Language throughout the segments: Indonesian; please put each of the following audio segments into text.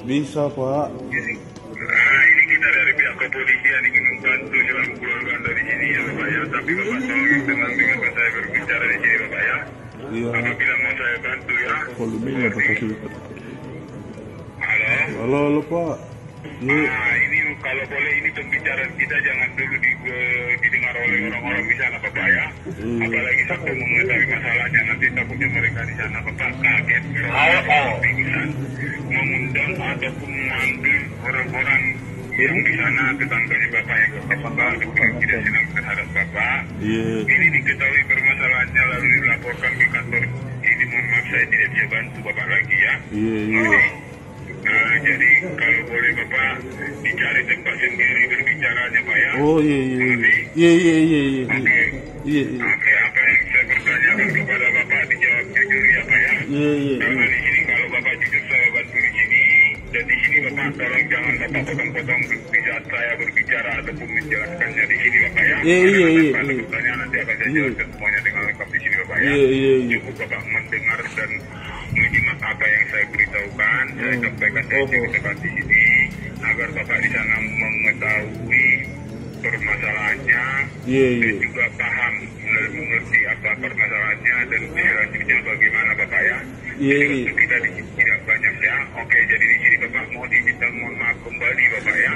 Bisa, Pak. Nah, ini kita dari pihak kepolisian ingin membantu seluruh keluarga dari sini ya Bapak ya. Tapi Bapak tolong dengan saya berbicara di sini Bapak ya. Iya. Apabila mau saya bantu ya. Volumenya Pak kasih. Halo. Halo Pak. Iya. Nah, ini kalau boleh ini pembicaraan kita jangan dulu didengar oleh orang-orang di sana Bapak ya. Apalagi sampai mengetahui masalahnya nanti takutnya mereka di sana Bapak kaget soal pingsan mengundang ataupun mengambil orang-orang yang di sana tetangganya Bapak yang Bapak tidak senang terhadap Bapak. Iya. Ini diketahui permasalahannya lalu dilaporkan ke kantor. Ini mohon maaf saya tidak bisa bantu Bapak lagi ya. Iya. Nah, jadi kalau boleh Bapak dicari tempat sendiri berbicaranya Pak ya. Oh iya. Iya. Iya. Oke, apa yang saya pertanyakan kepada Bapak dijawab jujur ya Pak ya. Iya. Karena di sini kalau Bapak jujur saya bantu di sini dan di sini Bapak tolong jangan Bapak potong-potong di saat saya berbicara ataupun menjelaskannya di sini Bapak ya. Iya. Ada pertanyaan nanti akan saya jelaskan semuanya dengan lengkap di sini Bapak ya. Iya. Cukup Bapak mendengar dan menyimak apa yang saya beritahukan, saya sampaikan di sini agar Bapak di sana mengetahui permasalahannya dan juga paham mengerti apa permasalahannya dan selanjutnya bagaimana Bapak ya. Jadi waktu kita di sini tidak banyak ya. Oke, jadi di sini Bapak mau diminta mohon maaf kembali Bapak ya.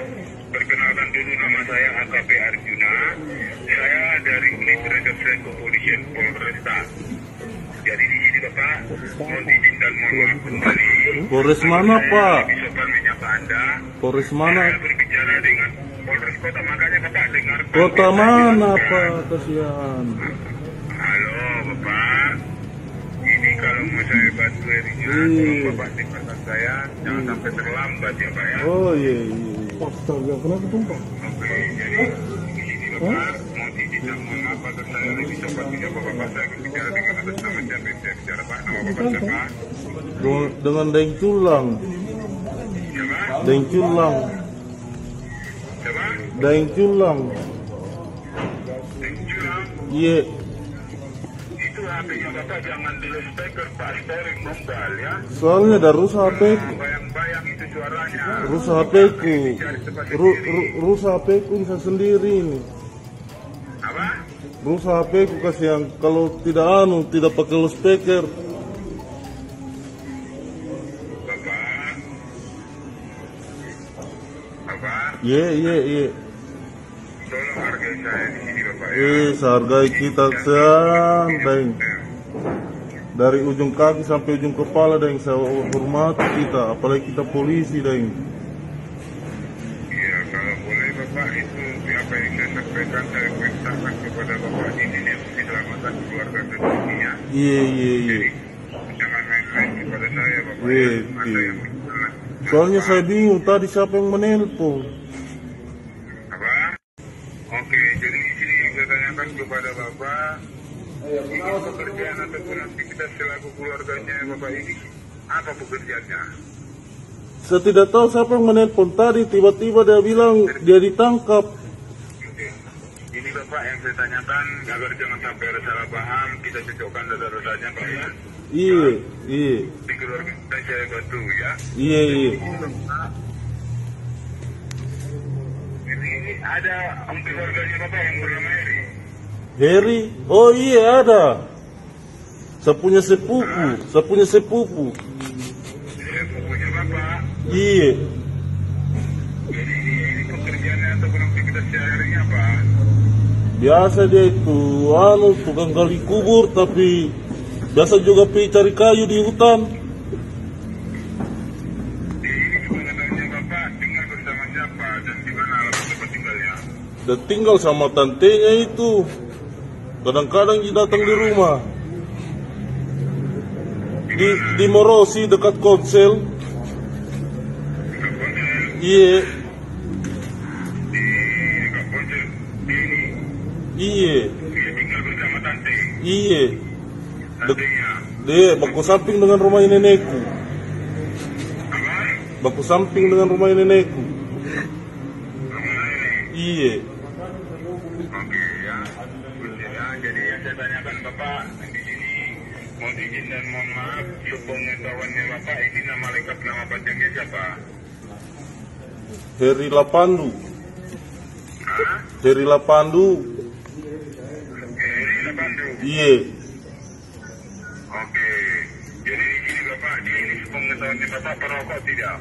Perkenalkan dulu nama saya AKP Arjuna. Saya dari Unit Reserse Kepolisian Polresta. Jadi di sini Bapak mohon izin dan mohon maaf kembali. Polres mana Pak? Di sopan menyapa Anda. Polres mana? Saya berbicara dengan Polres Kota, makanya Bapak dengar. Kota mana Pak? Kasihan. Halo Bapak. Ini kalau mau saya bantu ininya, tolong Bapak dengarkan saya. Jangan sampai terlambat ya Pak ya. Oh iya. Astaga, kenapa tumpah? Oke, jadi di sini Bapak mau izin dan mohon maaf agar saya lebih cepat menyapa Bapak. Saya berbicara dengan atas nama siapa yang saya bicara Pak. Nama Bapak siapa? Dengan Deng Culang. Siapa? Deng Culang. Siapa? Deng Culang. Curang. Iya. Itu HP-nya Bapak jangan di loudspeaker Pak, storing mobile ya. Soalnya ada rusak HP-ku. Bayang-bayang itu suaranya. Rusak HP-ku. Rusak HP-ku bisa sendiri ini. Apa? Rusak HP-ku kasihan kalau tidak pakai loudspeaker. Bapak, Iya. tolong hargai saya di sini Bapak ya. Sehargai kita kasihan, Deng. Dari ujung kaki sampai ujung kepala, Deng, saya hormati kita, apalagi kita polisi, Deng. Iya, kalau boleh Bapak itu apa yang saya sampaikan saya perintahkan kepada Bapak di sini untuk keselamatan keluarga dan sini ya. Iya. Jadi jangan main-main kepada saya Bapak ya. Iya. Ada yang berjalan. Soalnya saya bingung tadi siapa yang menelpon. Apa? Oke, jadi di sini yang saya tanyakan kepada Bapak, ini pekerjaan ataupun aktivitas selaku keluarganya Bapak ini apa pekerjaannya? Saya tidak tahu siapa yang menelpon tadi, tiba-tiba dia bilang dia ditangkap. Oke. Ini Bapak yang saya tanyakan agar jangan sampai ada salah paham, kita cocokkan data-datanya Pak ya. Iya. Di keluarga kita saya bantu ya. Iya. Ini ada keluarganya Bapak yang bernama Heri. Heri? Oh iya ada. Saya punya sepupu. Sepupunya Bapak. Iya. Jadi ini pekerjaannya ataupun aktivitas sehari-harinya apa? Biasa dia itu tukang gali kubur, tapi biasa juga pergi cari kayu di hutan. Ini kebenarannya Bapak tinggal bersama siapa dan di mana alamat tempat tinggalnya? Dan tinggal sama tantenya itu. Kadang-kadang dia datang di rumah. Di Morosi dekat Konsel. Iya. Dekat Ponsel. Iya. Dia tinggal bersama tante. Iya. Tantenya. Dia baku samping dengan rumah nenekku. Apa? Baku samping dengan rumah nenekku. Rumah ini. Iya. Oke ya. Ya, jadi yang saya tanyakan Bapak di sini Mohon izin dan mohon maaf, sepengetahuannya Bapak, ini nama lengkap nama panjangnya siapa? Heri Lapandu. Hah? Heri Lapandu. Heri Lapandu. Iya. Oke. Jadi di sini Bapak, di ini sepengetahuannya Bapak perokok tidak?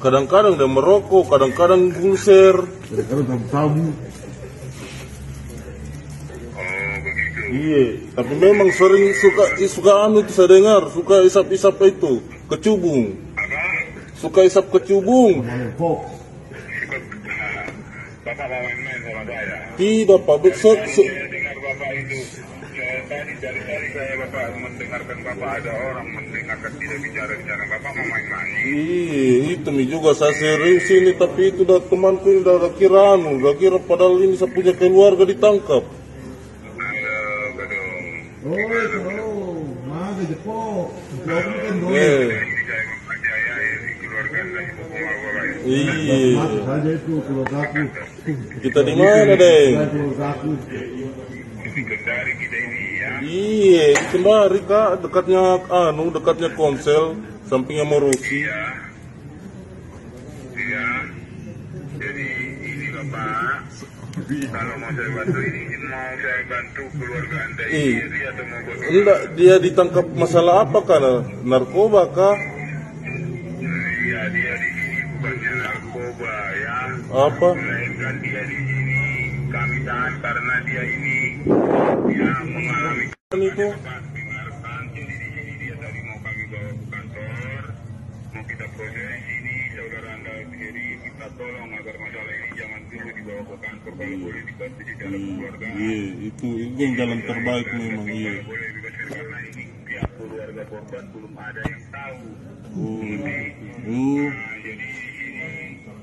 Kadang-kadang dia merokok, kadang-kadang gulser. Kadang-kadang sabu. Oh, begitu. Iya, tapi memang sering suka anu itu saya dengar, suka isap-isap itu, kecubung. Apa? Suka isap kecubung. Kok. Bapak mau main-main sama saya? Tidak, Pak. Saya dengar Bapak itu. Dari tadi saya Bapak mendengarkan Bapak ada orang mendengarkan tidak bicara Bapak mau main-main. Iya, itu nih juga saya serius ini, tapi itu udah temanku ini udah kira anu, udah kira padahal ini saya punya keluarga ditangkap. Oh, maga Jepok. Jauh kan dong. Iya. Saja itu keluargaku. Kita di mana, Deng? Keluargaku. Kendari kita ini ya. Iya, di Kendari, Kak, dekatnya Komsel, sampingnya Morusi. Iya. Iya. Jadi ini Bapak, kalau mau saya bantu ini, mau saya bantu keluarga Anda ini atau mau bantu? Enggak, dia ditangkap masalah apa, kan? Narkoba, Kak? Iya, dia di sini bukannya narkoba ya. Apa? Melainkan dia di sini kami tahan karena dia ini mengalami Itu? dengarkan. Jadi di sini dia tadi mau kami bawa ke kantor, mau kita proses ini saudara Anda sendiri, kita tolong agar masalah ini jangan dulu dibawa ke kantor, kalau boleh dibantu secara keluarga. Iya, itu yang jalan terbaik memang, iya. Kalau boleh dibebaskan karena ini pihak keluarga korban belum ada yang tahu. Nah, jadi ini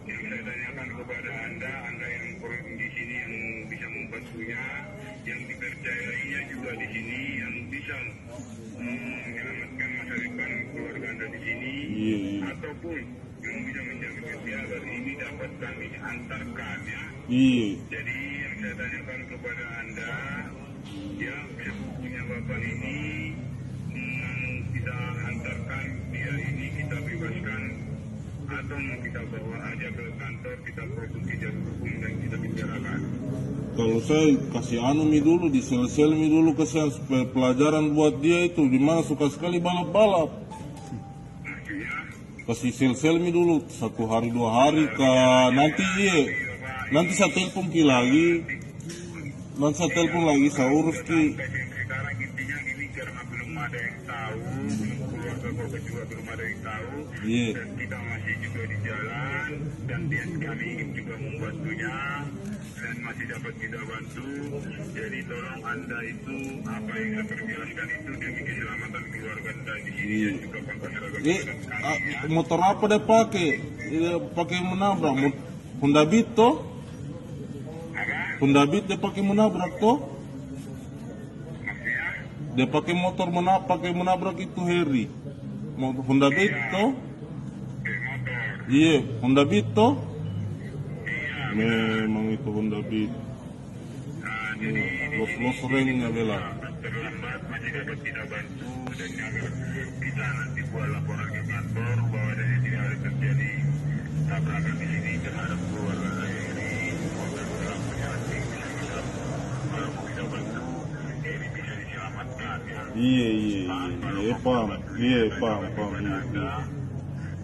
yang saya tanyakan kepada Anda yang di sini yang bisa membantunya, yang dipercayainya juga di sini, yang bisa menyelamatkan masa depan keluarga Anda di sini, ataupun yang bisa menjaga agar ini dapat kami antarkan ya. Iya. Jadi yang saya tanyakan kepada Anda, yang punya Bapak ini, kita antarkan dia ini, kita bebaskan, atau mau kita bawa aja ke kantor, kita produksi jalur hukum dan kita bicarakan. Kalau saya kasih anu mi dulu, di sel-sel mi dulu kasihan supaya pelajaran buat dia itu, dimana suka sekali balap-balap. Kasih sel-sel mi dulu, 1 hari 2 hari kah, nanti saya telepon ki lagi, saya urus ki. Sekarang intinya ini karena belum ada yang tahu, keluarga korban juga belum ada yang tahu, dan kita masih juga di jalan, dan kami ingin juga membantunya, dan masih dapat kita bantu. Jadi tolong Anda itu, apa yang saya perjelaskan itu demi keselamatan keluarga Anda di sini, dan juga masyarakat. Motor apa dia pakai? Dia pakai menabrak, Honda Beat toh? Honda Beat dia pakai menabrak toh? Dia pakai motor pakai menabrak itu Heri. Honda Beat toh? Iya, Honda Beat toh? Memang itu Honda Beat. Los ringnya bela. Terlambat masih dapat kita bantu, dan agar kita nanti buat laporan ke kantor bahwa dari tidak ada terjadi tabrakan di sini terhadap keluarga saya ini. Kalau mau kita bantu, ini bisa diselamatkan ya. Iya, paham. Iya.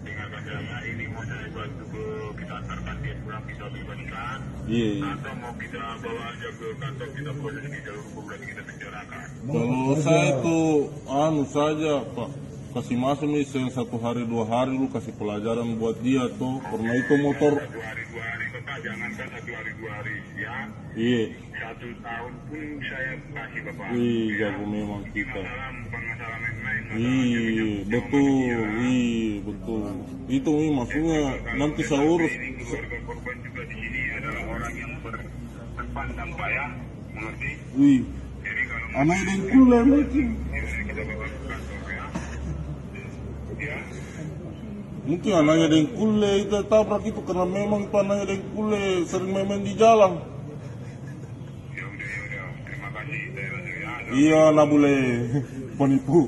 Dengarkan saya, ini mau saya bantu kita antarkan dia pulang, kita bebaskan. Iya. Atau mau kita bawa aja ke kantor, kita proses di jalur hukum dan kita bicarakan. Kalau saya itu saja Pak, kasih masuk nih 1 hari 2 hari lu kasih pelajaran buat dia tuh, karena itu motor 1 hari 2 hari Bapak, jangankan 1 hari 2 hari ya. Iya. 1 tahun pun saya kasih Bapak. Iya, jago memang kita. Bukan masalah main-main. Iya, betul. Itu nih maksudnya nanti saya urus. Keluarga korban juga di sini adalah orang yang berpandang Pak ya, mengerti? Jadi kalau Anak yang kuliah mungkin. kita bawa ke kantor ya. Mungkin anaknya yang kuliah itu tabrak itu karena memang itu anaknya yang kuliah sering main di jalan. Ya udah. Terima kasih. Iya, na boleh penipu.